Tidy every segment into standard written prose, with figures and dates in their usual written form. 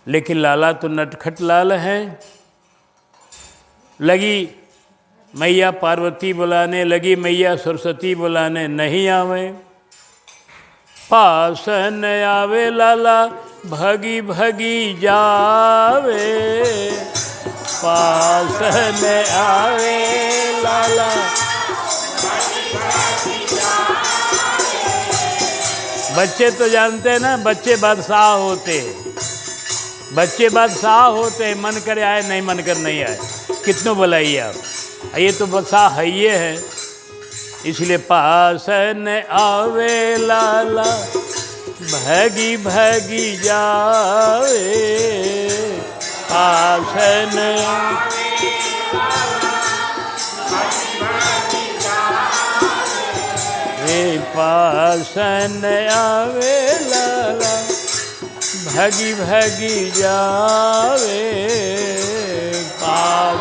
लेकिन लाला तो नटखट लाल है। लगी मैया पार्वती बुलाने, लगी मैया सरस्वती बुलाने, नहीं आवे। पास न आवे लाला भगी भगी जावे, पास न आवे लाला। बच्चे तो जानते हैं ना, बच्चे बादशाह होते हैं, बच्चे बादशाह होते हैं। मन करे आए, नहीं मन कर नहीं आए, कितनों बुलाइए आप। ये तो बादशाह है, ये है। इसलिए पास न आवे लाला भगी भगी जावे, पास न पास न आवे लाला भगी भगी जावे, पास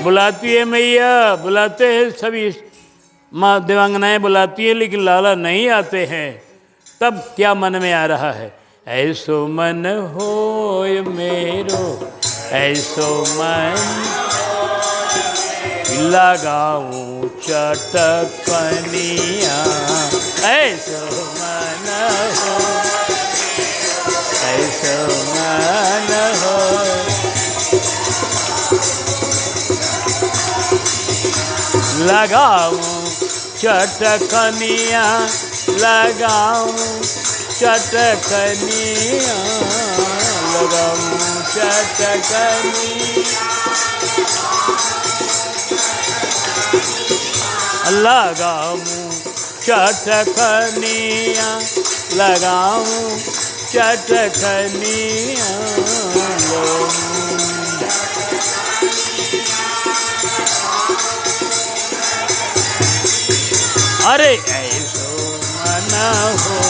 बुलाती है मैया, बुलाते हैं सभी माँ देवांगनाएं बुलाती है, लेकिन लाला नहीं आते हैं। तब क्या मन में आ रहा है? ऐसो मन होय मेरो, ऐसो मन लगाऊं चटकनिया, ऐसो मन हो, ऐसो मन हो। लगाऊं चटकनिया, लगाऊं चटकनिया, लगाऊं चटकनिया, लगाऊं चटकनिया, लगाऊं चटकनिया। अरे ऐसो मन हो,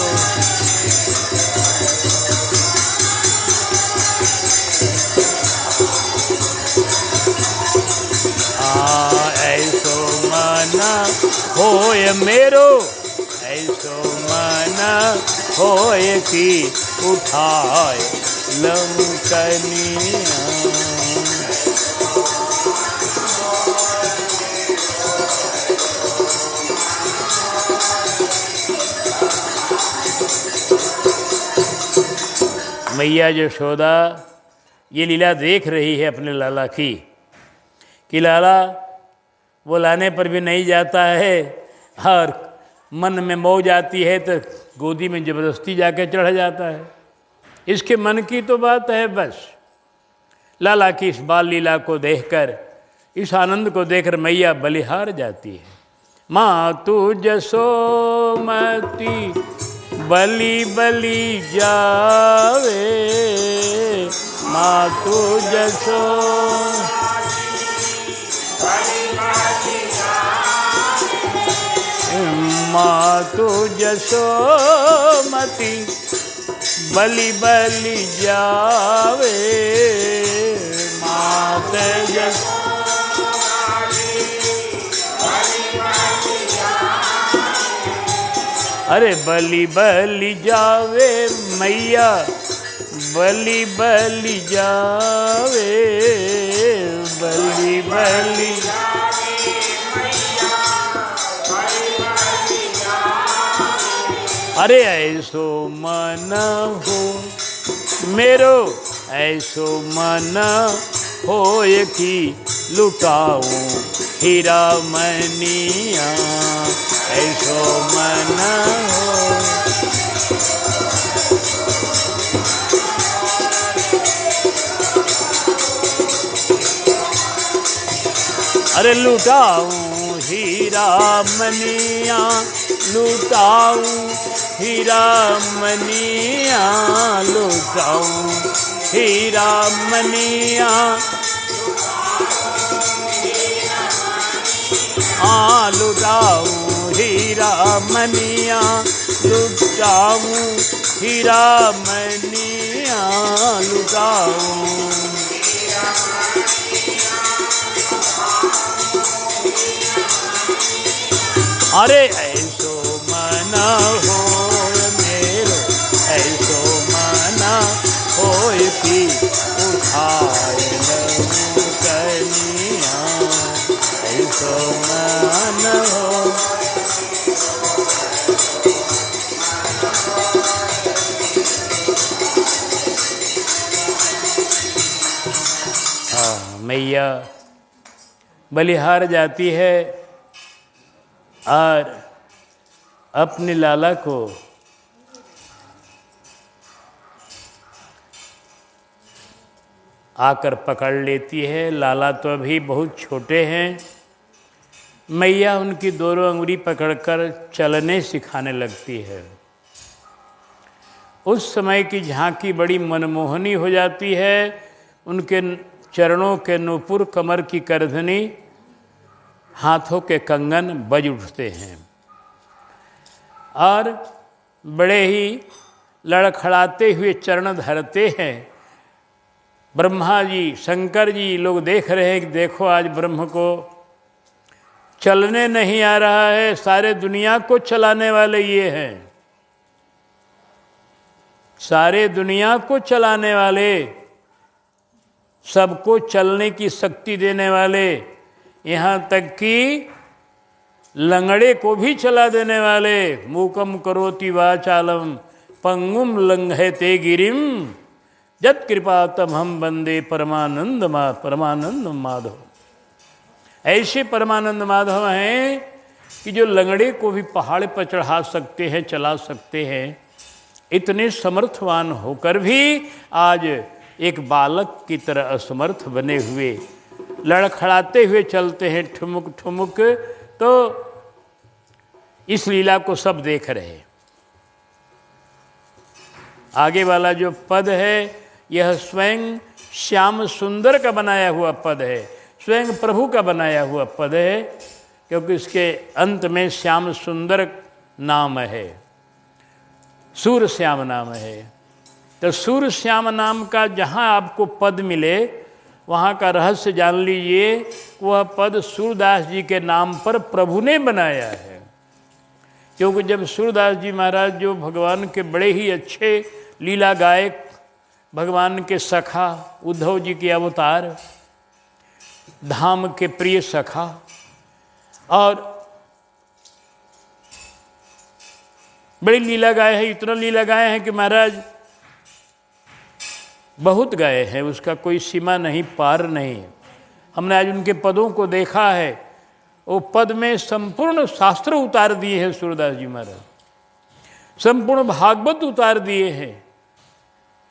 ऐसो मन होय मेरो, ऐसो मन होय कि उठाए लंकनिया। मैया यशोदा ये लीला देख रही है अपने लाला की, कि लाला बुलाने पर भी नहीं जाता है, और मन में मौज आती है तो गोदी में ज़बरदस्ती जाके चढ़ जाता है। इसके मन की तो बात है बस। लाला की इस बाल लीला को देखकर, इस आनंद को देखकर मैया बलिहार जाती है। माँ तू जसोमती बलि बलि जावे, माँ तू जसो माँ तू जसोमती बलि बलि जावे, माँ तेजस। अरे बलि बलि जावे मैया, बलि बलि जावे, बलि बलि। अरे ऐसो मन हो मेरो, ऐसो मन होय कि लुटाऊं हीरा मनिया, ऐसो मन हो। अरे लुटाऊं हीरा मनिया, लुटाऊं हीरा मनिया, लुटाऊं हीरा मनिया। हाँ लुटाऊं हीरा मनिया, लुटाऊं हीरा मनिया, लुटाऊं। अरे ऐसो मना हो मेरो, ऐसो मना हो कि उठाए लूं कनिया, ऐसो मना हो। मैया बलिहार जाती है और अपने लाला को आकर पकड़ लेती है। लाला तो अभी बहुत छोटे हैं। मैया उनकी दोनों अंगुली पकड़कर चलने सिखाने लगती है। उस समय की झांकी बड़ी मनमोहनी हो जाती है। उनके चरणों के नूपुर, कमर की करधनी, हाथों के कंगन बज उठते हैं और बड़े ही लड़खड़ाते हुए चरण धरते हैं। ब्रह्मा जी, शंकर जी लोग देख रहे हैं कि देखो आज ब्रह्म को चलने नहीं आ रहा है, सारे दुनिया को चलाने वाले ये हैं, सारे दुनिया को चलाने वाले, सबको चलने की शक्ति देने वाले, यहाँ तक कि लंगड़े को भी चला देने वाले। मूकम करोति वाचालम पंगुम लंघयते गिरिम जत कृपा तमहम वंदे परमानंद माधव। ऐसे परमानंद माधव हैं कि जो लंगड़े को भी पहाड़ पर चढ़ा सकते हैं, चला सकते हैं। इतने समर्थवान होकर भी आज एक बालक की तरह असमर्थ बने हुए लड़खड़ाते हुए चलते हैं ठुमुक ठुमुक। तो इस लीला को सब देख रहे हैं। आगे वाला जो पद है यह स्वयं श्याम सुंदर का बनाया हुआ पद है, स्वयं प्रभु का बनाया हुआ पद है, क्योंकि इसके अंत में श्याम सुंदर नाम है, सूर श्याम नाम है। तो सूर श्याम नाम का जहाँ आपको पद मिले वहाँ का रहस्य जान लीजिए। वह पद सूरदास जी के नाम पर प्रभु ने बनाया है। क्योंकि जब सूरदास जी महाराज जो भगवान के बड़े ही अच्छे लीला गायक, भगवान के सखा, उद्धव जी के अवतार, धाम के प्रिय सखा, और बड़ी लीला गाए हैं, इतना लीला गाए हैं कि महाराज बहुत गाए हैं, उसका कोई सीमा नहीं, पार नहीं। हमने आज उनके पदों को देखा है। वो पद में संपूर्ण शास्त्र उतार दिए हैं सूरदास जी महाराज, संपूर्ण भागवत उतार दिए हैं,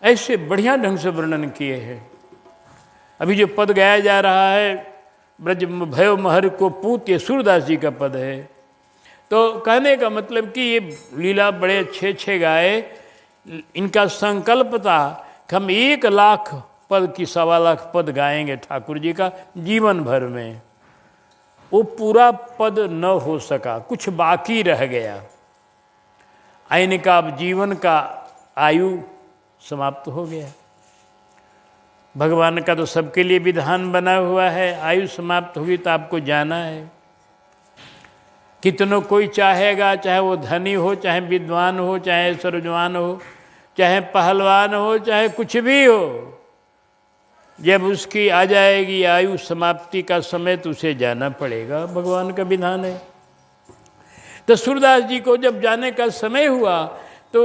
ऐसे बढ़िया ढंग से वर्णन किए हैं। अभी जो पद गाया जा रहा है, ब्रज भयो महर को पूत, ये सूरदास जी का पद है। तो कहने का मतलब कि ये लीला बड़े अच्छे अच्छे गाए। इनका संकल्प था कि हम 1 लाख पद की, 1.25 लाख पद गाएंगे ठाकुर जी का जीवन भर में। वो पूरा पद न हो सका, कुछ बाकी रह गया। आयन का अब जीवन का आयु समाप्त हो गया। भगवान का तो सबके लिए विधान बना हुआ है, आयु समाप्त होगी तो आपको जाना है। कितनों कोई चाहेगा, चाहे वो धनी हो, चाहे विद्वान हो, चाहे सर्वजवान हो, चाहे पहलवान हो, चाहे कुछ भी हो, जब उसकी आ जाएगी आयु समाप्ति का समय तो उसे जाना पड़ेगा। भगवान का विधान है। तो सूरदास जी को जब जाने का समय हुआ तो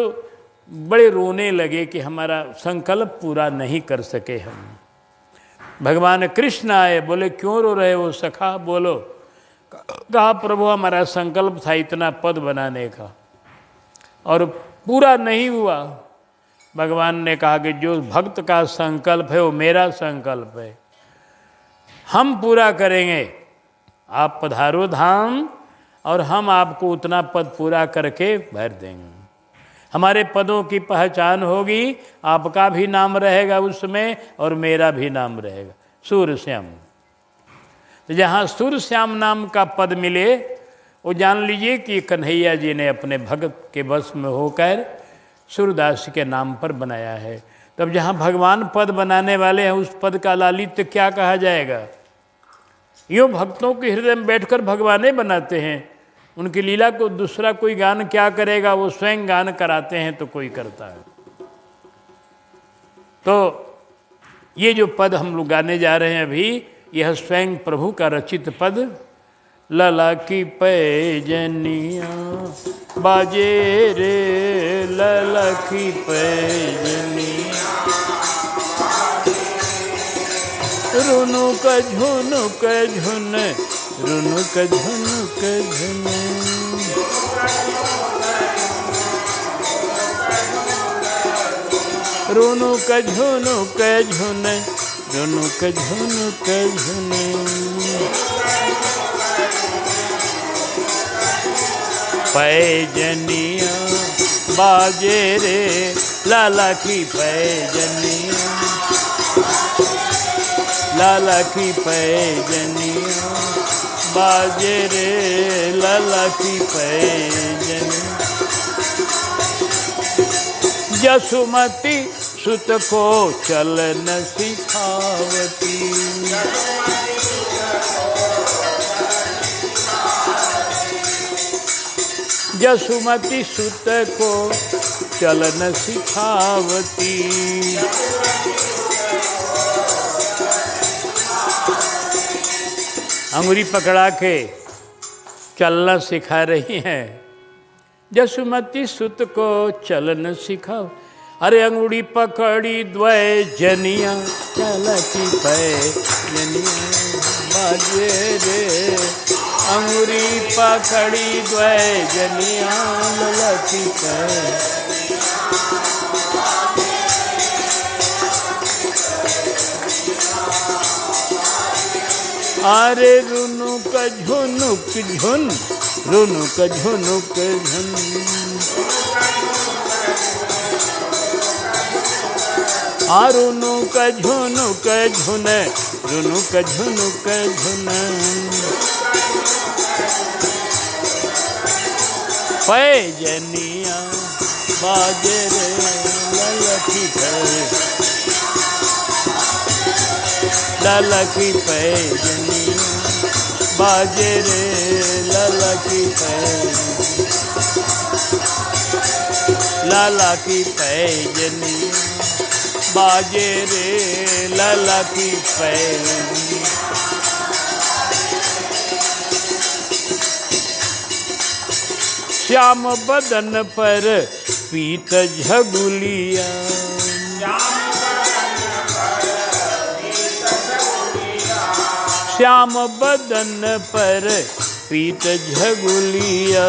बड़े रोने लगे कि हमारा संकल्प पूरा नहीं कर सके हम। भगवान कृष्ण आए, बोले क्यों रो रहे हो सखा, बोलो। कहा प्रभु हमारा संकल्प था इतना पद बनाने का और पूरा नहीं हुआ। भगवान ने कहा कि जो भक्त का संकल्प है वो मेरा संकल्प है, हम पूरा करेंगे। आप पधारो धाम और हम आपको उतना पद पूरा करके भर देंगे। हमारे पदों की पहचान होगी, आपका भी नाम रहेगा उसमें और मेरा भी नाम रहेगा, सूरश्याम। तो जहाँ सूरश्याम नाम का पद मिले वो जान लीजिए कि कन्हैया जी ने अपने भगत के बस में होकर सूरदास के नाम पर बनाया है। तब जहाँ भगवान पद बनाने वाले हैं उस पद का लालित्य क्या कहा जाएगा। यूँ भक्तों के हृदय में बैठकर भगवान बनाते हैं, उनकी लीला को दूसरा कोई गान क्या करेगा, वो स्वयं गान कराते हैं तो कोई करता है। तो ये जो पद हम लोग गाने जा रहे हैं अभी, यह स्वयं प्रभु का रचित पद। लला की पैजनिया बाजे रे, लला की पैजनिया, रुनुक झुनुक झुन, रुनुक झुनुक झुन, रुनुक झुनुक झुन, रुनुक झुनुक झुन। पैजनिया बाजे रे, लाला की पैजनिया, लाला की पैजनिया बाजे रे, लाला की पैजनिया। जसुमती सुत को चलन सिखावती, जसुमती सुत को चलन सिखावती। अंगुरी पकड़ा के चलना सिखा रही हैं। जसुमती सुत को चलन सिखाओ। अरे अंगुड़ी पकड़ी द्वय जनिया, चलती पैजनिया बाजे रे, अंगुरी पकड़ी द्वय जनिया, ललती पैजनिया। अरे रुनुक झुनुक झुन, रुनुक झुनुक झुन, रुनुक झुनुक झुन, रुनुक झुनुक झुन। पैजनिया बाजे रे, ललकी लाला की पैजनिया बाजे रे, लाला की पैजनिया, लाला की पैजनिया बाजे रे, लाला की पैजनिया। श्याम बदन पर पीत झगुलिया, श्याम बदन पर पीत झगुलिया।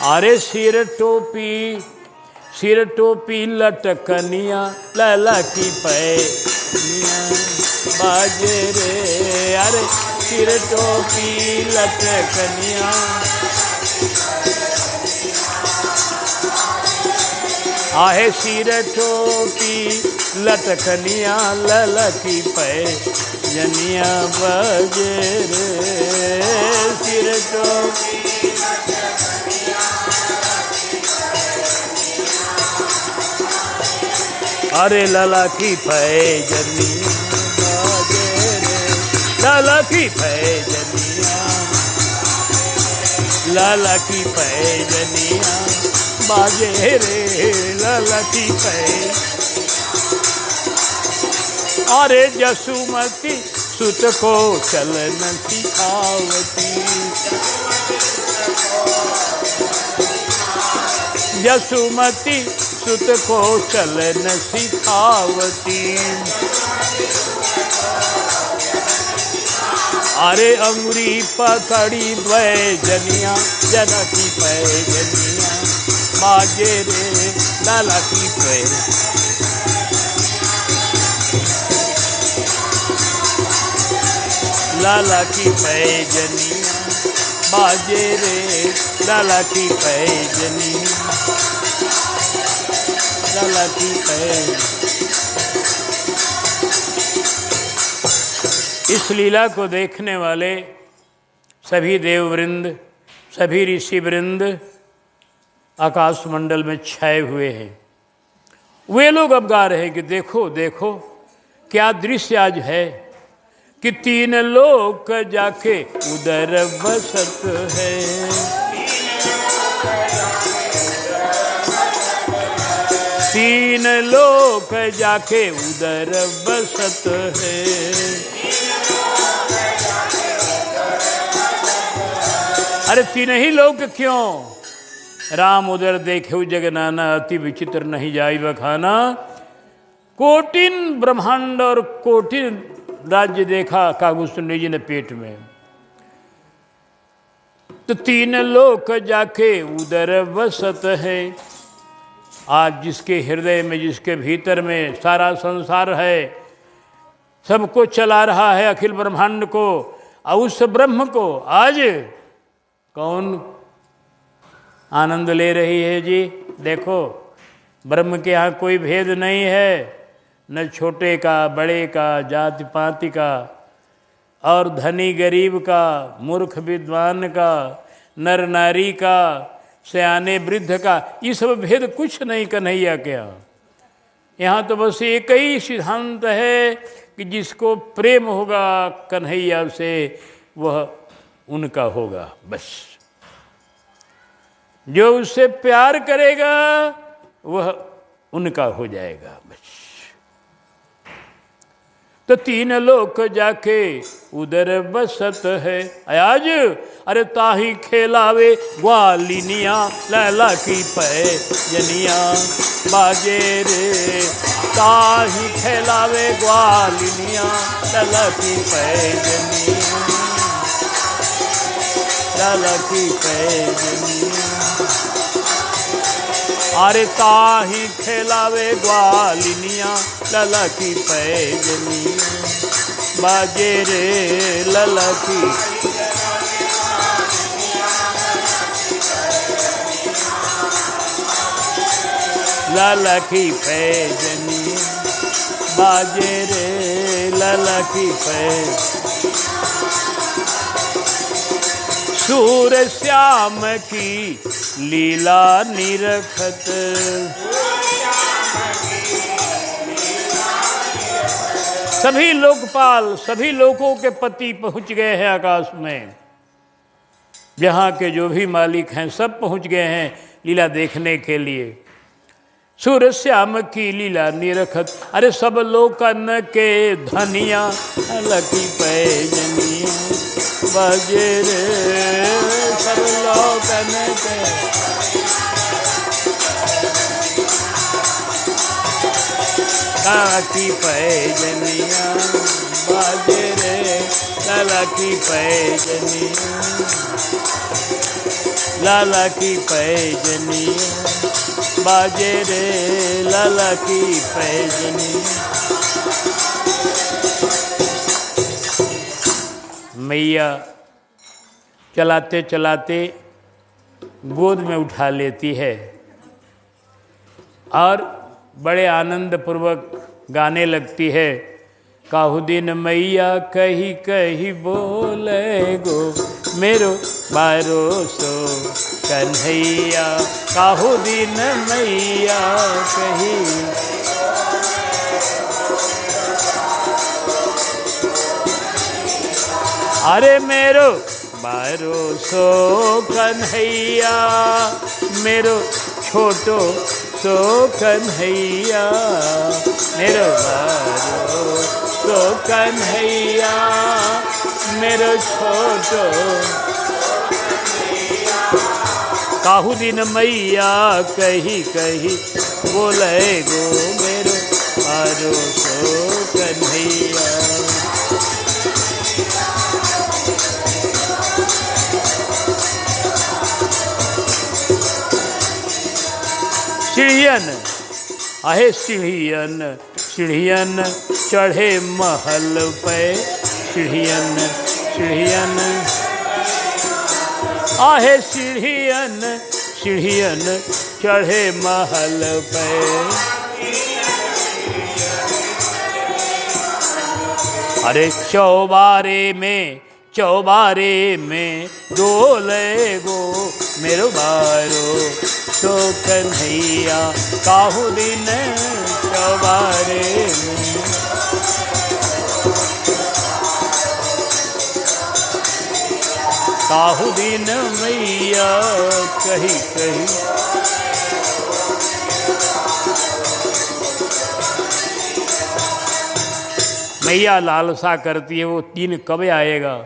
अरे सिर टोपी लटकनिया, लाला की पैजनिया बाजे रे। अरे सिर टोपी लटकनिया, आहे सिर टोपी लटकनिया, ललकी पैजनिया बाजे रे। सिर टोपी अरे लाला की पैजनिया बाजे रे, लाला की पैजनिया, लाला की पैजनिया बाजे रे, लाला की पैजनिया। अरे जसुमती सुत को चलन सिखावती, जसुमती सुत को चलन सिखावती। अरे अंगुरी पकड़ी द्वय जनिया, जनकी पैजनिया बाजे रे, लाला की पैजनिया, लाला की पैजनिया बाजे रे, लाला की पैजनिया, लाला की पैजनिया। इस लीला को देखने वाले सभी देववृंद, सभी ऋषि वृंद आकाश मंडल में छाए हुए हैं। वे लोग अब गा रहे हैं कि देखो देखो क्या दृश्य आज है, कि तीन लोक जाके उदर बसत है। तीन लोक जाके उदर बसत है। अरे तीन ही लोक क्यों? राम उदर देखे जग नाना, अति विचित्र नहीं जाई बखाना। कोटिन ब्रह्मांड और कोटिन राज्य देखा कागभूषण जी ने पेट में, तो तीन लोक जाके उदर बसत है। आज जिसके हृदय में, जिसके भीतर में सारा संसार है, सबको चला रहा है, अखिल ब्रह्मांड को, और उस ब्रह्म को आज कौन आनंद ले रही है जी? देखो, ब्रह्म के यहाँ कोई भेद नहीं है, न छोटे का, बड़े का, जाति पाति का, और धनी गरीब का, मूर्ख विद्वान का, नर नारी का, सयाने वृद्ध का, ये सब भेद कुछ नहीं कन्हैया के यहाँ। यहाँ तो बस एक ही सिद्धांत है कि जिसको प्रेम होगा कन्हैया से, वह उनका होगा। बस जो उससे प्यार करेगा वह उनका हो जाएगा। बस तो तीन लोक जाके उदर बसत है। आज अरे ताही खेलावे ग्वालिनिया, लैला की पैजनिया बाजे रे। ताही खेलावे ग्वालिनिया, लैला की पैजनिया, लैला की पैजनिया। अरे ताही खेलावे ग्वालिनिया, लला की पैजनिया बाजे रे, लला की। लला की पैजनिया बाजे रे, लला की पैजनिया। सूर श्याम की लीला निरखत, सभी लोकपाल, सभी लोगों के पति पहुंच गए हैं आकाश में। यहाँ के जो भी मालिक हैं सब पहुंच गए हैं लीला देखने के लिए। सूर श्याम की लीला निरखत, अरे सब लोकन के धनिया, लकी पैजनिया बाजे रे, सब लोकन के। लकी पैजनिया बाजे रे, लकी पैजनिया, लाला की पैजनिया बाजे रे, लाला की पैजनिया। मैया चलाते चलाते गोद में उठा लेती है और बड़े आनंद पूर्वक गाने लगती है। काहू दिन मैया कही कही बोले गो, मेरो बारो सो कन्हैया। काहू दिन मैया कही, अरे मेरो बारो सो कन्हैया, मेरो छोटो सो कन्हैया, मेरो बारो सो कन्हैया, मेरो छोटो। काहू दिन मैया कही कही बोले गो, मेरो बारो सो कन्हैया। सीढ़ियन आहे सीढ़ियन, सीढ़ियन चढ़े महल पे, सीढ़ियन सीढ़ियन आहे सीढ़ियन, सीढ़ियन चढ़े महल पे। अरे चौबारे में, चौबारे में डोले गो, मेरो बारो सो कन्हैया। काहू दिन चौबारे में, काहू दिन मैया कही कही। मैया लालसा करती है वो दिन कब आएगा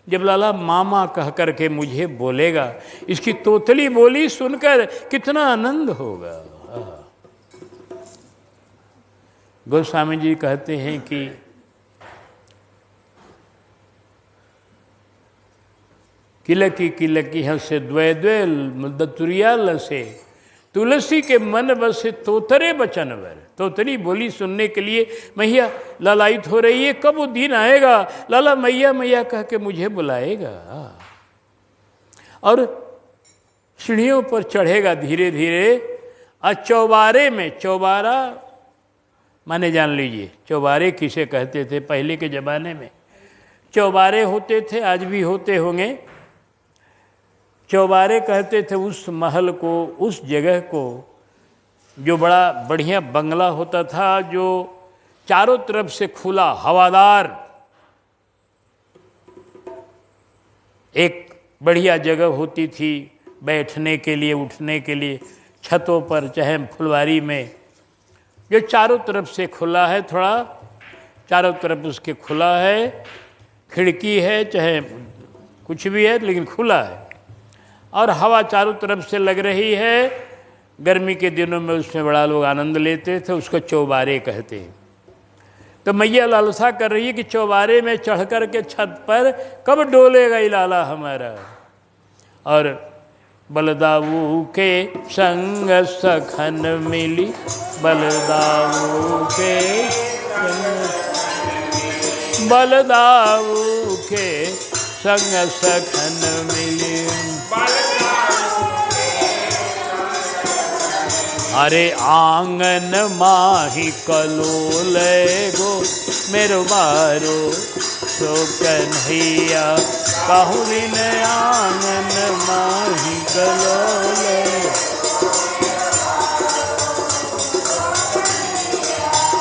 जब लाला मामा कह करके मुझे बोलेगा। इसकी तोतली बोली सुनकर कितना आनंद होगा। गोस्वामी जी कहते हैं कि किलकी किलकी हंसे द्वै द्वै दतुरिया लसे, तुलसी के मन बसे तोतरे बचन वर। तोतरी बोली सुनने के लिए मैया लालायित हो रही है, कब वो दिन आएगा लाला मैया मैया कह के मुझे बुलाएगा और सीढ़ियों पर चढ़ेगा धीरे धीरे। और चौबारे में, चौबारा माने जान लीजिए चौबारे किसे कहते थे पहले के ज़माने में। चौबारे होते थे, आज भी होते होंगे। चौबारे कहते थे उस महल को, उस जगह को जो बड़ा बढ़िया बंगला होता था, जो चारों तरफ से खुला हवादार एक बढ़िया जगह होती थी बैठने के लिए, उठने के लिए, छतों पर चाहे फुलवारी में, जो चारों तरफ से खुला है, थोड़ा चारों तरफ उसके खुला है, खिड़की है चाहे कुछ भी है लेकिन खुला है और हवा चारों तरफ से लग रही है। गर्मी के दिनों में उसमें बड़ा लोग आनंद लेते थे, उसको चौबारे कहते हैं। तो मैया लालसा कर रही है कि चौबारे में चढ़ कर के छत पर कब डोलेगा ये लाला हमारा। और बलदाऊ के संग सखन मिली, बलदाऊ के बलदाऊ के संग सखन मिली। अरे आंगन माही कलोल गो मेरो बारो सो कन्हैया, काहू दिन आंगन माही कलोल।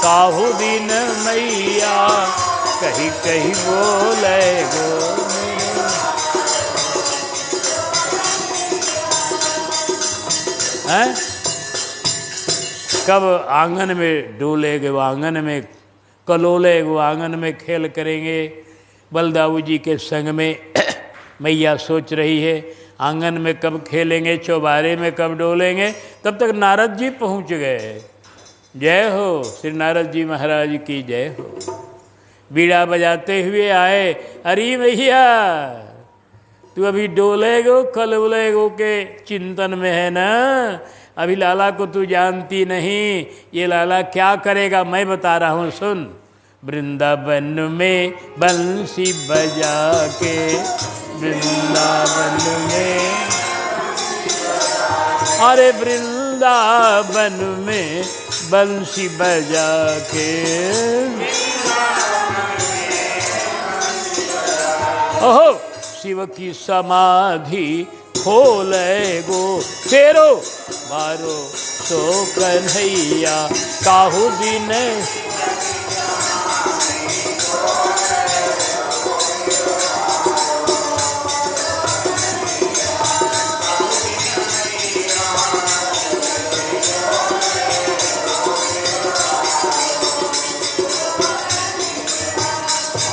काहू दिन मैया कही कही बोले गो। हैं कब आंगन में डोलेगे वो, आंगन में कलोले वो, आंगन में खेल करेंगे बलदाऊ जी के संग में। मैया सोच रही है आंगन में कब खेलेंगे, चौबारे में कब डोलेंगे। तब तक नारद जी पहुंच गए। जय हो श्री नारद जी महाराज की जय हो। बीड़ा बजाते हुए आए। अरे भैया तू अभी डोलेगो कलोलेगो के चिंतन में है ना, अभी लाला को तू जानती नहीं। ये लाला क्या करेगा मैं बता रहा हूँ, सुन। वृंदावन में बंसी बजा के, वृंदावन में, अरे वृंदावन में बंसी बजा के, ओहो शिव की समाधि खोले गो तेरो बारो तो कन्हैया, काहू दिन।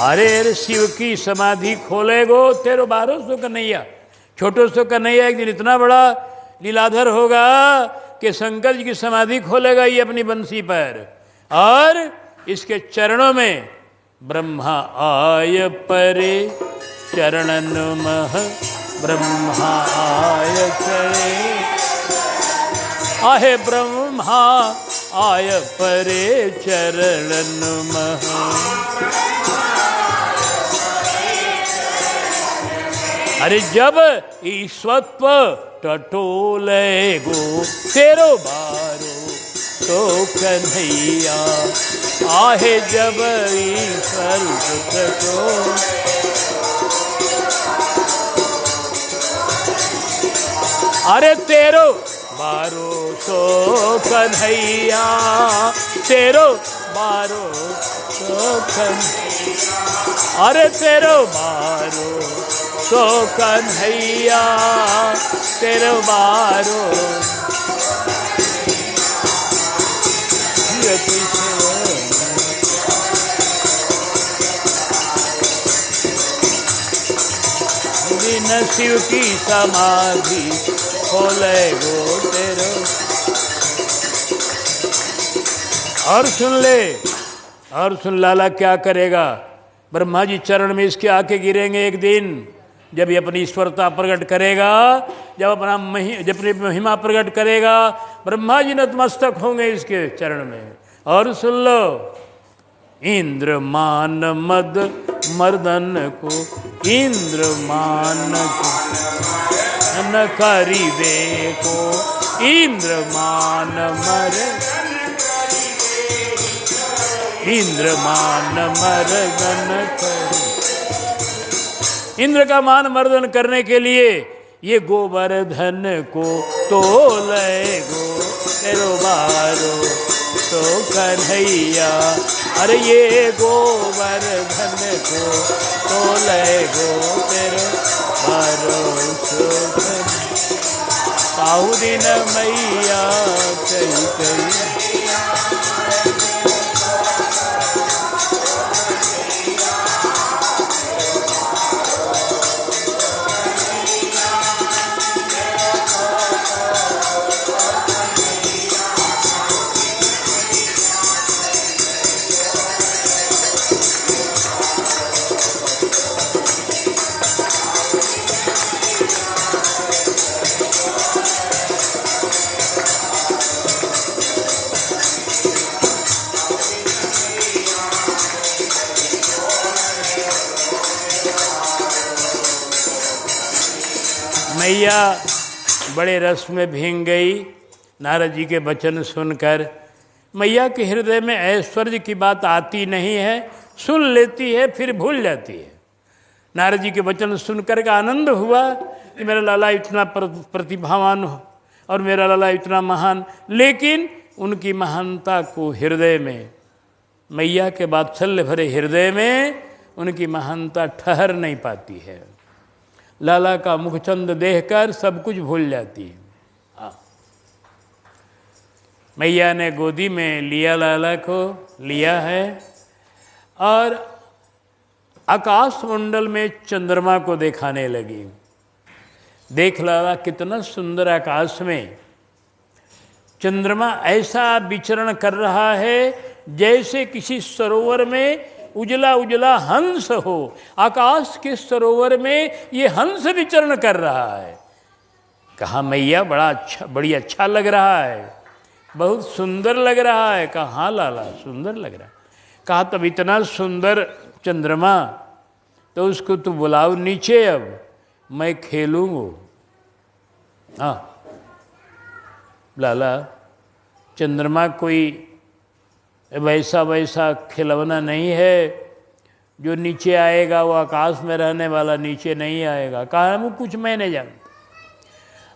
अरे शिव की समाधि खोलेगो तेरो बारो सो कन्हैया। छोटो सो कन्हैया एक दिन इतना बड़ा लीलाधर होगा कि शंकर जी की समाधि खोलेगा ये अपनी बंसी पर, और इसके चरणों में ब्रह्मा आय परे चरणन मह, ब्रह्मा आय परे, आहे ब्रह्मा आय परे चरणन मह। अरे जब ईश्वत्व टटोले गो तेरो बारो तो कन्हैया, आहे जब ईश्वर टटोले। अरे तेरो बारो तो कन्हैया, तेरो बारो सो कन्हैया, अरे तेरो बारो सो कन्हैया, तेरो बारो दिन शिव की समाधि खोले गो तेरो। और सुन ले, और सुन लाला क्या करेगा। ब्रह्मा जी चरण में इसके आके गिरेंगे एक दिन, जब ये अपनी ईश्वरता प्रकट करेगा, जब अपनी महिमा प्रकट करेगा, ब्रह्मा जी नतमस्तक होंगे इसके चरण में। और सुन लो, इंद्र मान मद मर्दन को, इंद्र मान को न करिवे को, इंद्र मान मर, इंद्र मान मर्दन कर। इंद्र का मान मर्दन करने के लिए ये गोवर्धन को तोले गो तेरो बारो तो कन्हैया, अरे ये गोवर्धन को तोले गो तेरो बारो तो ताहु दिन मैया कही कही। मैया बड़े रस में भींग गई नारद जी के वचन सुनकर। मैया के हृदय में ऐश्वर्य की बात आती नहीं है, सुन लेती है फिर भूल जाती है। नारद जी के वचन सुनकर का आनंद हुआ कि मेरा लाला इतना प्रतिभावान हो और मेरा लाला इतना महान, लेकिन उनकी महानता को हृदय में, मैया के वात्सल्य भरे हृदय में उनकी महानता ठहर नहीं पाती है। लाला का मुखचंद देखकर सब कुछ भूल जाती है। मैया ने गोदी में लिया, लाला को लिया है और आकाश मंडल में चंद्रमा को दिखाने लगी। देख लाला कितना सुंदर आकाश में चंद्रमा ऐसा विचरण कर रहा है जैसे किसी सरोवर में उजला उजला हंस हो। आकाश के सरोवर में ये हंस विचरण कर रहा है। कहा मैया बड़ी अच्छा लग रहा है, बहुत सुंदर लग रहा है। कहा हाँ लाला सुंदर लग रहा है। कहा तब इतना सुंदर चंद्रमा तो उसको तू बुलाओ नीचे, अब मैं खेलूँगा। हाँ लाला, चंद्रमा कोई वैसा खिलौना नहीं है जो नीचे आएगा, वो आकाश में रहने वाला नीचे नहीं आएगा। कहा वो कुछ मैं नहीं जानता,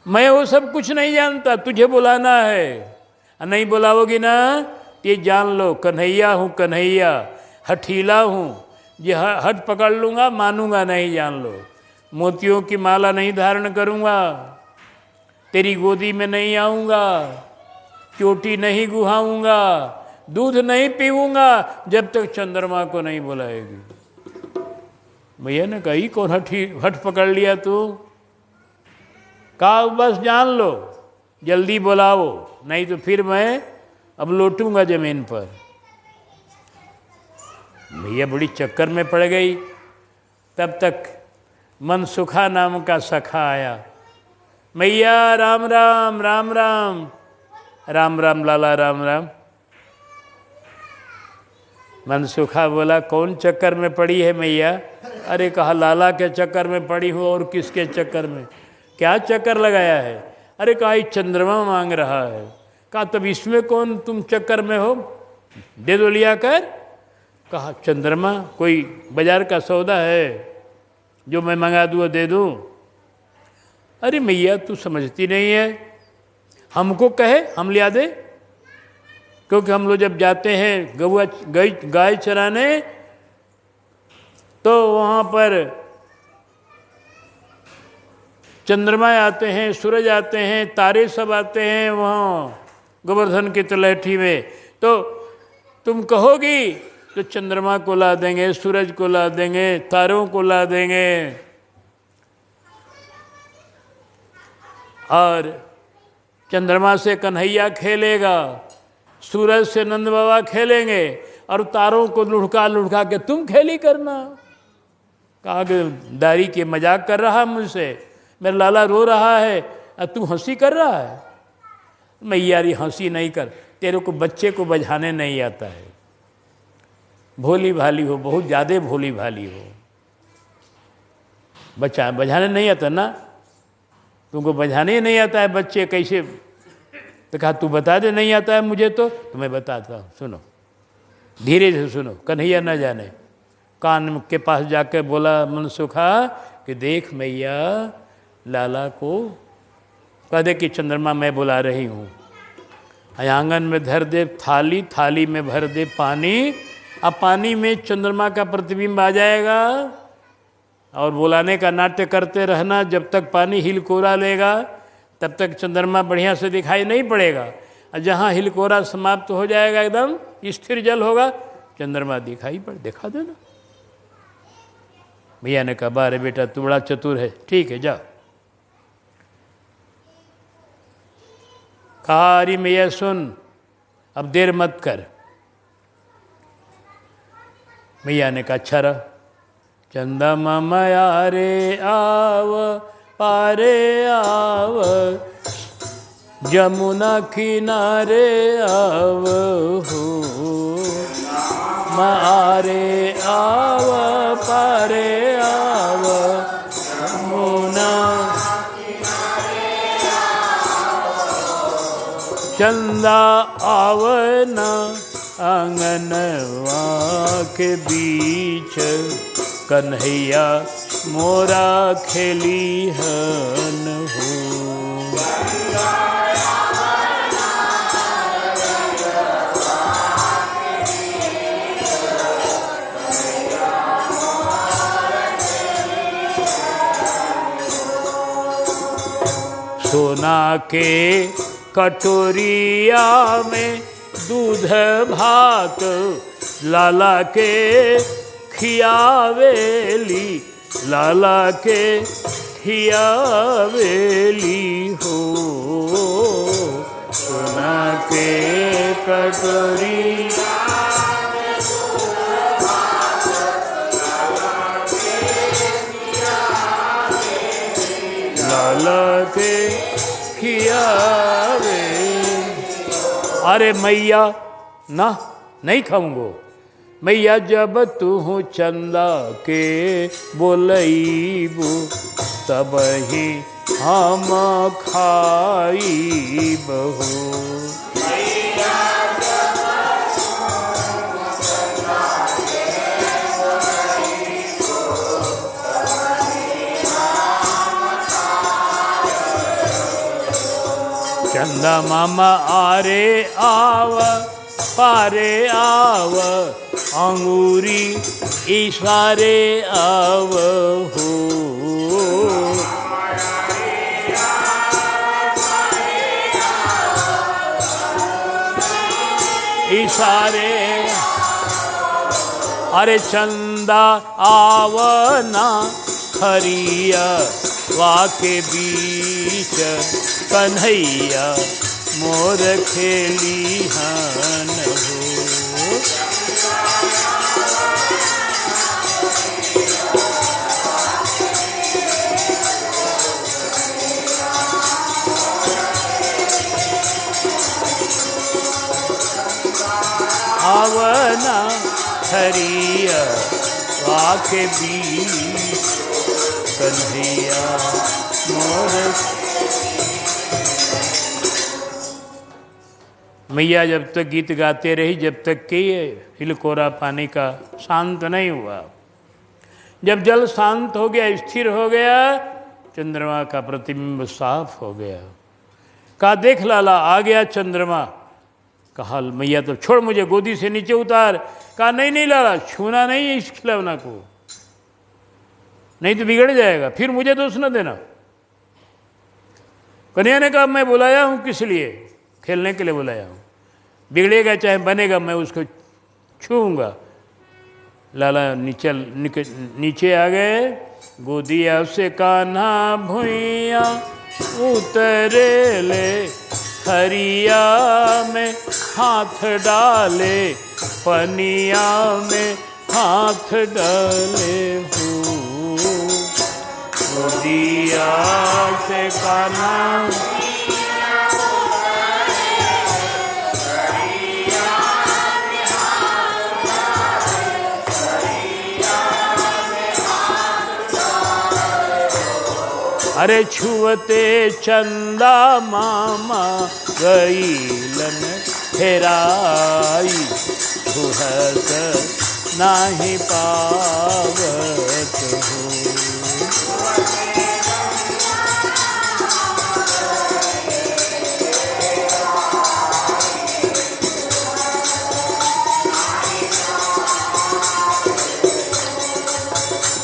मैं वो सब कुछ नहीं जानता, तुझे बुलाना है। नहीं बुलाओगी ना ये जान लो कन्हैया हूँ, कन्हैया हठीला हूँ, ये हट पकड़ लूँगा, मानूंगा नहीं, जान लो। मोतियों की माला नहीं धारण करूँगा, तेरी गोदी में नहीं आऊँगा, चोटी नहीं गुहाऊँगा, दूध नहीं पीऊँगा जब तक चंद्रमा को नहीं बुलाएगी। भैया ने कही कौन हट पकड़ लिया तू? कहा बस जान लो, जल्दी बुलाओ नहीं तो फिर मैं अब लौटूंगा जमीन पर। भैया बड़ी चक्कर में पड़ गई। तब तक मनसुखा नाम का सखा आया। मैया राम राम राम राम। राम राम लाला राम राम। मनसुखा बोला कौन चक्कर में पड़ी है मैया? अरे कहा लाला के चक्कर में पड़ी हूँ। और किसके चक्कर में? क्या चक्कर लगाया है? अरे कहा चंद्रमा मांग रहा है। कहा तब इसमें कौन तुम चक्कर में हो, दे दो लिया कर। कहा चंद्रमा कोई बाजार का सौदा है जो मैं मंगा दूँ दे दूँ? अरे मैया तू समझती नहीं है, हमको कहे हम लिया दे। क्योंकि हम लोग जब जाते हैं गाय चराने तो वहाँ पर चंद्रमा आते हैं, सूरज आते हैं, तारे सब आते हैं वहाँ गोवर्धन की तलहटी में। तो तुम कहोगी तो चंद्रमा को ला देंगे, सूरज को ला देंगे, तारों को ला देंगे। और चंद्रमा से कन्हैया खेलेगा, सूरज से नंद बाबा खेलेंगे, और तारों को लुढ़का लुढ़का के तुम खेली करना। कहा कि दारी के मजाक कर रहा है मुझसे, मेरा लाला रो रहा है और तू हंसी कर रहा है। मैं यारी हंसी नहीं कर, तेरे को बच्चे को बजाने नहीं आता है, भोली भाली हो, बहुत ज़्यादा भोली भाली हो, बच्चा बजाने नहीं आता ना, तुमको बजाने ही नहीं आता है, बच्चे कैसे। तो कहा तू बता दे, नहीं आता है मुझे तो मैं बताता हूँ, सुनो धीरे से सुनो, कन्हैया न जाने। कान के पास जाके बोला मनसुखा कि देख मैया लाला को कह दे कि चंद्रमा मैं बुला रही हूँ। आंगन में धर दे थाली, थाली में भर दे पानी, अब पानी में चंद्रमा का प्रतिबिंब आ जाएगा और बुलाने का नाट्य करते रहना। जब तक पानी हिलकोरा लेगा तब तक चंद्रमा बढ़िया से दिखाई नहीं पड़ेगा, और जहाँ हिलकोरा समाप्त हो जाएगा एकदम स्थिर जल होगा, चंद्रमा दिखाई दिखा देना। भैया ने कहा बारे बेटा तू बड़ा चतुर है, ठीक है जा। कहा अरे मैया सुन, अब देर मत कर। मैया ने कहा अच्छा रहा। चंदा माया रे आव पारे आव, जमुना किनारे आव हो, मारे आव पारे आव, जमुना चंदा आवना आंगनवा के बीच, कन्हैया मोरा खेली हन हो। सोना के कटोरिया में दूध भात लाला के खियावेली, लाला के खियावेली हो। सोना के कटोरी लाला के खियावे। अरे मैया ना नहीं खाऊंगो, मैया जब तू चंदा के बोलईबू तब ही हम खाई बहू। चंदा मामा आरे आव पारे आव, अंगूरी इशारे आव हो। इशारे अरे चंदा आवना हरिया वाके बीच, कन्हैया मोर खेली हन हो। आवना हरिया वाके बीच, कन्हैया मोर। मैया जब तक गीत गाते रही, जब तक कि हिलकोरा पानी का शांत नहीं हुआ। जब जल शांत हो गया, स्थिर हो गया, चंद्रमा का प्रतिबिंब साफ हो गया। कहा देख लाला आ गया चंद्रमा। कहा मैया तो छोड़, मुझे गोदी से नीचे उतार। कहा नहीं नहीं लाला, छूना नहीं है इस खिलौना को, नहीं तो बिगड़ जाएगा, फिर मुझे दोष न देना। कन्हैया ने कहा मैं बुलाया हूँ किस लिए? खेलने के लिए बुलाया हूँ, बिगड़ेगा चाहे बनेगा मैं उसको छूऊंगा। लाला नीचे आ गए, गोदिया से कान्हा भुइया उतरे ले, हरिया में हाथ डाले, पनिया में हाथ डाले हूँ। गोदिया से कान्हा अरे छुअते चंदा मामा गईलन हेराई, धुहत नाही पावत हो।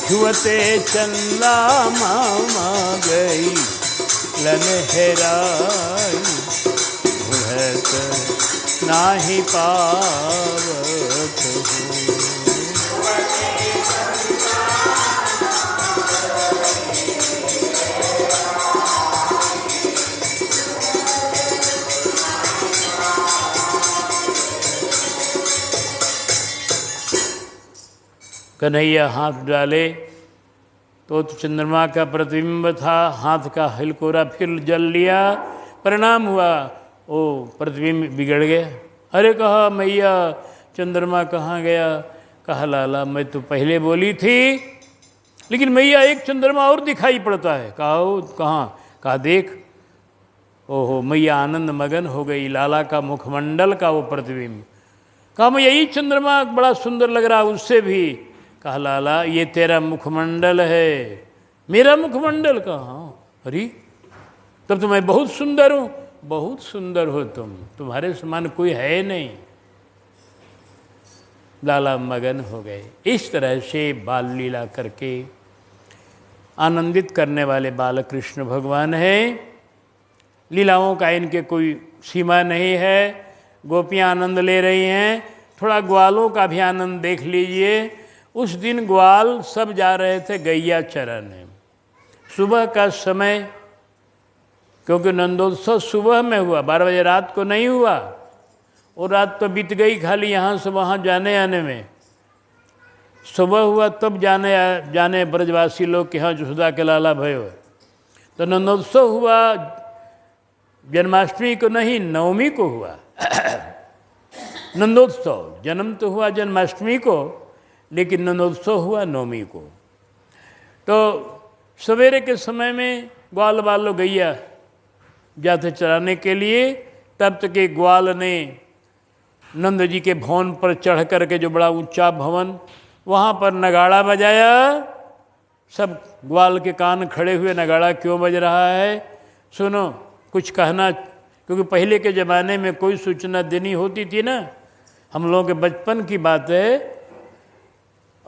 छुअते चंदा मामा गई लन हेराई, भुहत नाही पावत हो। कन्हैया हाथ डाले तो चंद्रमा का प्रतिबिंब था, हाथ का हिलकोरा फिर जल लिया, परिणाम हुआ वो प्रतिबिंब बिगड़ गया। अरे कहा मैया चंद्रमा कहाँ गया? कहा लाला मैं तो पहले बोली थी, लेकिन मैया एक चंद्रमा और दिखाई पड़ता है। कहा कहाँ? कहा देख। ओहो, मैया आनंद मगन हो गई, लाला का मुखमंडल का वो प्रतिबिंब। कहा मैं यही चंद्रमा बड़ा सुंदर लग रहा उससे भी। कहा लाला ये तेरा मुखमंडल है, मेरा मुखमंडल कहाँ? अरे तब तो मैं बहुत सुंदर हूँ। बहुत सुंदर हो तुम, तुम्हारे समान कोई है नहीं। लाला मगन हो गए। इस तरह से बाल लीला करके आनंदित करने वाले बालकृष्ण भगवान हैं। लीलाओं का इनके कोई सीमा नहीं है। गोपियाँ आनंद ले रही हैं, थोड़ा ग्वालों का भी आनंद देख लीजिए। उस दिन ग्वाल सब जा रहे थे गैया चराने, सुबह का समय, क्योंकि नंदोत्सव सुबह में हुआ, 12 बजे रात को नहीं हुआ। और रात तो बीत गई खाली यहाँ से वहाँ जाने आने में। सुबह हुआ तब जाने ब्रजवासी लोग के यहाँ यशोदा के लाला भयो। तो नंदोत्सव हुआ जन्माष्टमी को नहीं, नवमी को हुआ नंदोत्सव। जन्म तो हुआ जन्माष्टमी को, लेकिन नंदोत्सव हुआ नवमी को। तो सवेरे के समय में ग्वाल वालों गैया जाते चराने के लिए। तब तक एक ग्वाल ने नंद जी के भवन पर चढ़ कर के, जो बड़ा ऊंचा भवन, वहाँ पर नगाड़ा बजाया। सब ग्वाल के कान खड़े हुए, नगाड़ा क्यों बज रहा है? सुनो, कुछ कहना, क्योंकि पहले के ज़माने में कोई सूचना देनी होती थी ना। हम लोगों के बचपन की बात है,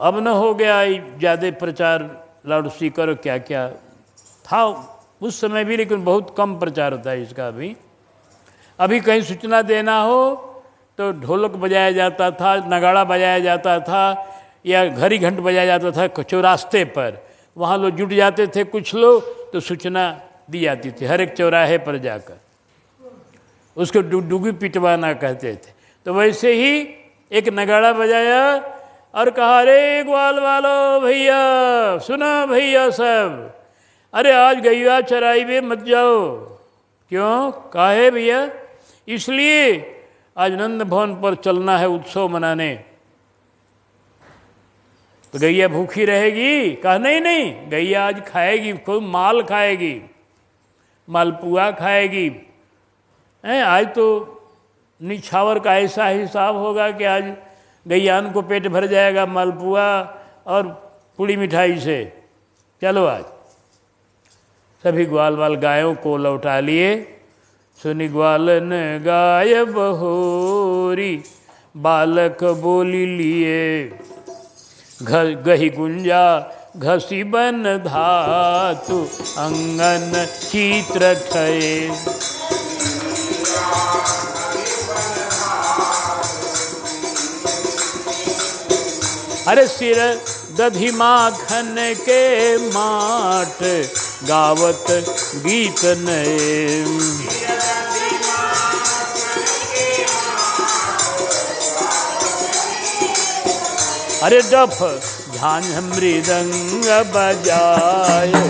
अब न हो गया ज़्यादा प्रचार, लाउड स्पीकर क्या क्या था उस समय भी, लेकिन बहुत कम प्रचार होता है इसका भी। अभी कहीं सूचना देना हो तो ढोलक बजाया जाता था, नगाड़ा बजाया जाता था, या घड़ी घंट बजाया जाता था चौरास्ते पर। वहाँ लोग जुट जाते थे कुछ लोग, तो सूचना दी जाती थी हर एक चौराहे पर जाकर। उसको डुगी पिटवाना कहते थे। तो वैसे ही एक नगाड़ा बजाया और कहा, अरे ग्वाल वालो भैया, सुना भैया सब, अरे आज गैया चराई में मत जाओ। क्यों? काहे भैया? इसलिए आज नंद भवन पर चलना है उत्सव मनाने। तो गैया भूखी रहेगी? कहा नहीं नहीं, गैया आज खाएगी, खूब माल खाएगी, मालपुआ खाएगी। आज तो निछावर का ऐसा हिसाब होगा कि आज गैयान को पेट भर जाएगा मालपुआ और पूड़ी मिठाई से। चलो आज सभी ग्वाल वाल गायों को लौटा लिए, सुनि ग्वालन गाय बहोरी, बालक बोली लिए गही गुंजा घसी बन धातु, अंगन चित्र ठये। अरे सिर दधि माखन के माट, गावत गीत नए। अरे डफ झांझ मृदंग बजाए,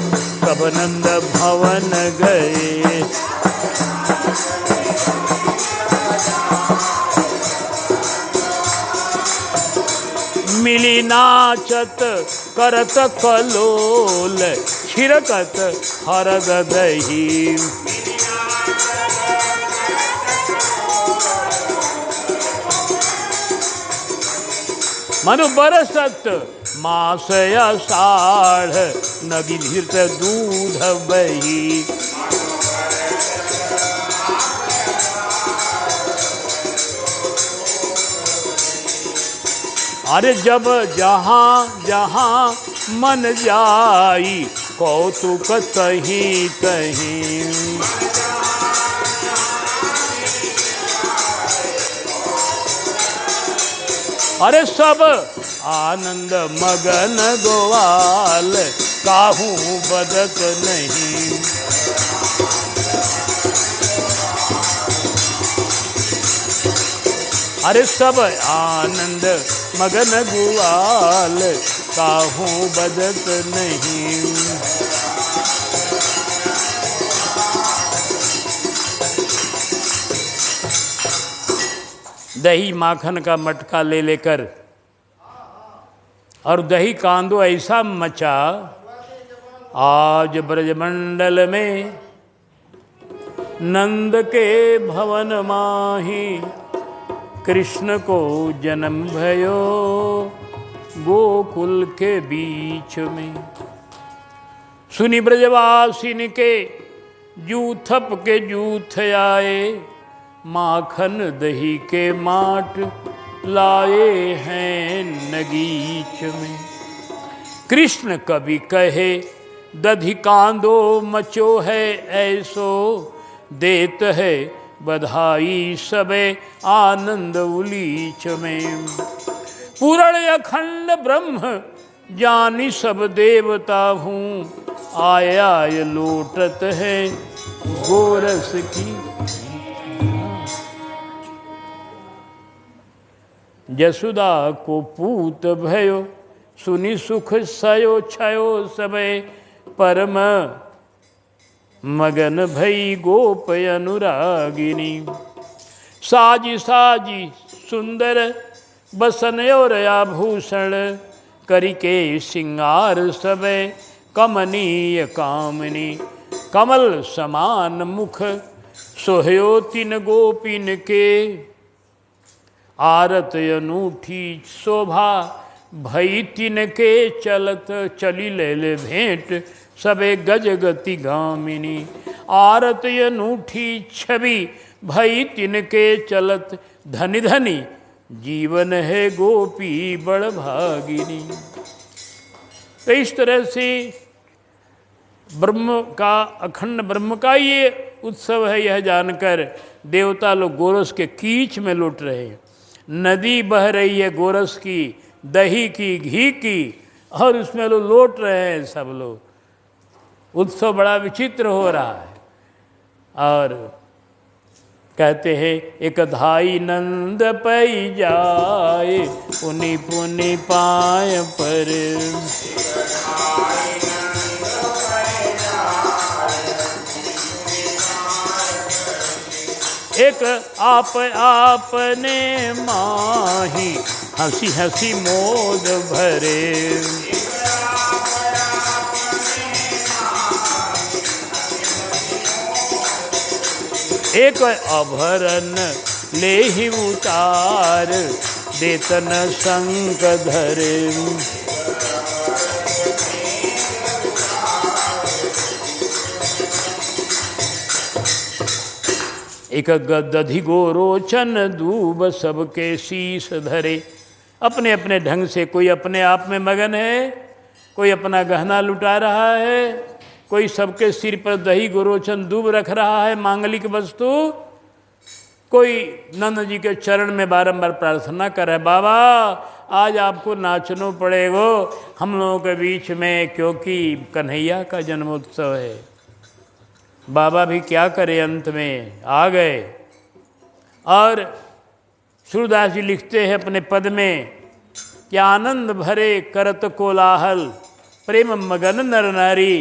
कब नंद भवन गए। मिली नाचत करत कलोल, छिरकत हरद दही। मनु बरसत मास आषाढ़, नदी धीरत दूध बही। अरे जब जहाँ जहाँ मन जाई, कौतुक तहीं तहीं। अरे सब आनंद मगन गोवाल, काहू बदत नहीं। अरे सब आनंद मगन गुआल, काहू बदत नहीं। दही माखन का मटका ले लेकर और दही कांदो ऐसा मचा, आज ब्रजमंडल में नंद के भवन माही, कृष्ण को जन्म भयो गोकुल के बीच में। सुनि ब्रजवासिन के जूथप के जूथ आए, माखन दही के माट लाए हैं नगीच में। कृष्ण कवि कहे दधि कांदो मचो है ऐसो, देत है बधाई सबे आनंद उलीच में। पूर्ण अखंड ब्रह्म जानी सब देवता हूँ, आय आय लोटत है गोरस की। जसुदा को पूत भयो, सुनि सुख सयो छयो सबे। परम मगन भई गोप अनुरागिनी, साजी साजी सुंदर बसन और आभूषण, करिके सिंगार सबे कमनीय कामनी। कमल समान मुख सोहयो तिन गोपिन के, आरत अनूठी शोभा भई तिन के चलत। चली ले ले भेंट सबे गज गति गामिनी, आरत अनूठी छवि भई तिन के चलत। धनी धनी जीवन है गोपी बड़ भागिनी। तो इस तरह से ब्रह्म का, अखंड ब्रह्म का ये उत्सव है, यह जानकर देवता लोग गोरस के कीच में लुट रहे हैं। नदी बह रही है गोरस की, दही की, घी की, और उसमें लोग लौट रहे हैं सब लोग। उत्सव बड़ा विचित्र हो रहा है। और कहते हैं एक धाई नंद पई जाए, पुनि पुनि पाय पर। एक आप आपने माही, हंसी हंसी मोद भरे। एक अभरन ले ही उतार, देतन संग धरे। एक दधि गोरोचन दूब सबके शीश धरे। अपने अपने ढंग से कोई अपने आप में मगन है, कोई अपना गहना लुटा रहा है, कोई सबके सिर पर दही गोरोचन दूब रख रहा है मांगलिक वस्तु, कोई नंद जी के चरण में बारंबार प्रार्थना कर रहा है, बाबा आज आपको नाचना पड़ेगा हम लोगों के बीच में, क्योंकि कन्हैया का जन्मोत्सव है। बाबा भी क्या करे, अंत में आ गए। और सूरदास जी लिखते हैं अपने पद में कि आनंद भरे करत कोलाहल प्रेम मगन नर नारी,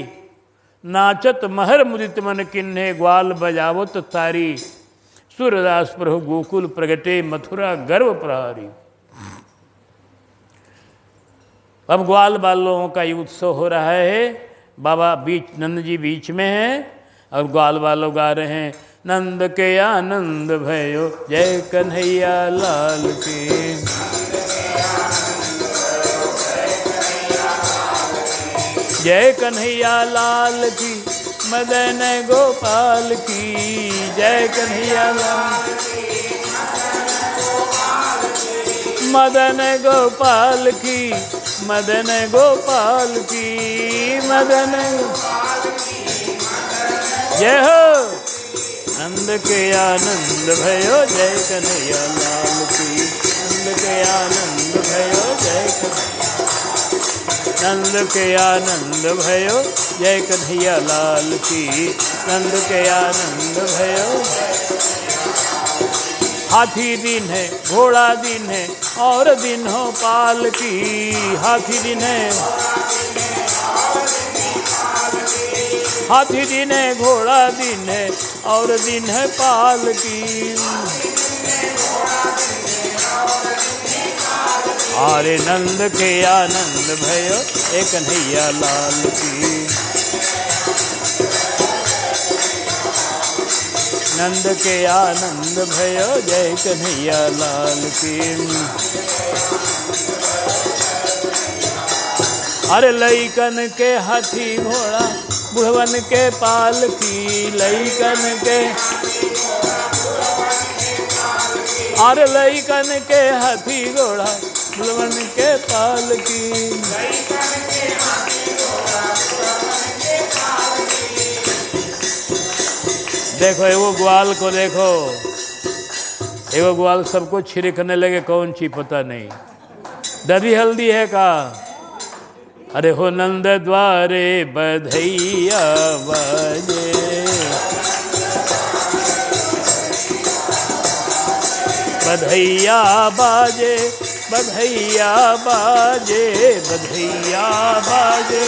नाचत महर मुदित मन किन्हे ग्वाल बजावत तारी, सूरदास प्रभु गोकुल प्रगटे मथुरा गर्व प्रहारी। अब ग्वाल बालों का ये उत्सव हो रहा है, बाबा बीच नंद जी बीच में हैं और ग्वाल बालों गा रहे हैं, नंद के आनंद भयो जय कन्हैया लाल की, जय कन्हैया लाल की, मदन गोपाल की, जय कन्हैया लाल, मदन गोपाल की, मदन गोपाल की, मदन जय हो। नंद के आनंद भयो जय कन्हैया लाल की, नंद के आनंद भयो जय कन्हैया, नंद के आनंद भयो जय कन्हैया लाल की, नंद के आनंद भयो। हाथी दिन है घोड़ा दिन है और दिन हो पाल की, हाथी दिन है, हाथी दिन है घोड़ा दिन है और दिन है पाल की, अरे नंद के आनंद भयो एक कन्हैया लाल की, नंद के आनंद भयो जय कन्हैया लाल की। अरे लइकन के हाथी घोड़ा बुढ़वन के पाल की, लइकन के, अरे लइकन के हाथी घोड़ा बुढ़वन के पाल की, देखो एगो ग्वाल को देखो, एगो ग्वाल सबको छिड़कने लगे, कौन सी पता नहीं, दधी हल्दी है का, अरे हो नंद द्वारे बधैया बाजे, बधैया बाजे, बधैया बाजे, बधैया बाजे,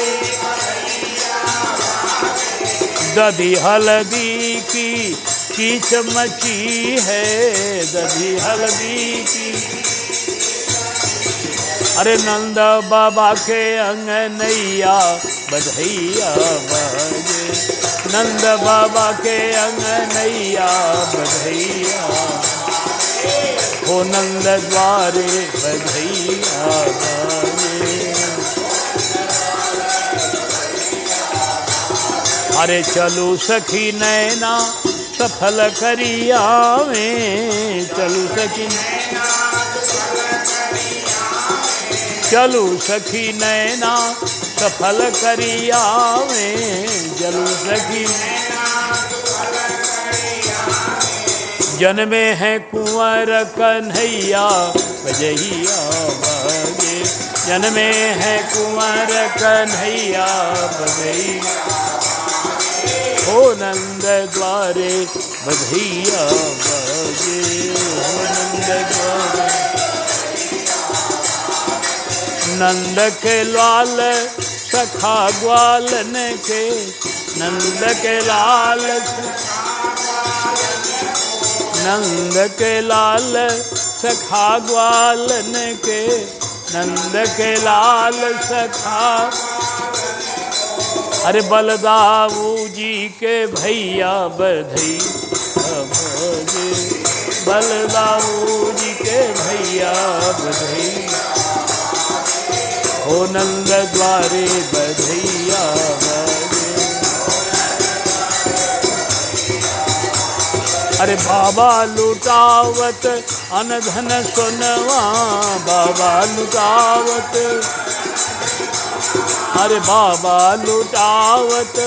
दधी हल्दी की चमची है, दधी हल्दी की, अरे नंद बाबा के अंगनैया बधैया बाजे, नंद बाबा के अंगनैया बधैया, हो नंद द्वारे बधैया बाजे। अरे चलू सखी नैना सफल करिया में, चलू सखी, चलू सखी नैना सफल करिया में, चलू सखी, जन्मे है कुंवर कन्हैया बजैया बाजे, जन्मे है कुंवर कन्हैया बजैया, हो नंद द्वारे बधैया बाजे, हो नंद द्वारे, नंद के लाल सखा ग्वालन के, नंद के लाल, नंद के लाल सखा ग्वालन के, नंद के लाल सखा, अरे बलदाऊ जी के भैया बधैया बाजे, बलदाऊ जी के भैया बधैया, हो नंद द्वारे बधैया बाजे। अरे अरे बाबा लुटावत अनधन सोनवा, बाबा लुटावत, अरे बाबा लुटावत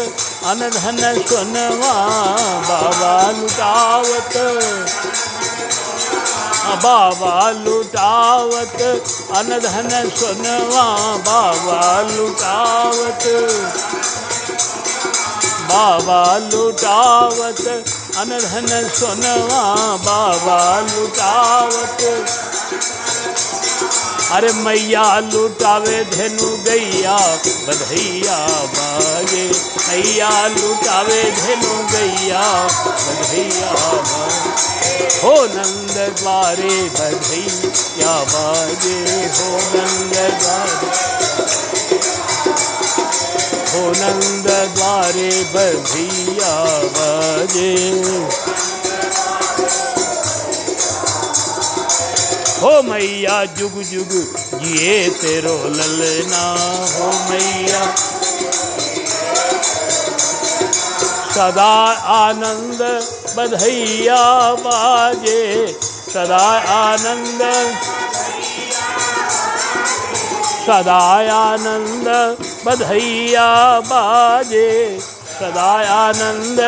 अनधन सोनवा, बाबा लुटावत, बाबा लुटावत अनधन सोनवा, बाबा लुटावत, बाबा लुटावत अनधन सोनवा, बाबा लुटावत, अरे मैया लुटावे धेनु गैया बधैया बाजे, मैया लुटावे धेनु गैया बधैया बाजे, हो नंद द्वारे बधैया बाजे, हो नंद द्वारे, हो नंद द्वारे बधैया बाजे, हो मैया जुग जुग जिए तेरो ललना, हो मैया सदा आनंद बधैया बाजे, सदा आनंद, सदा आनंद बधैया बाजे, सदा आनंद,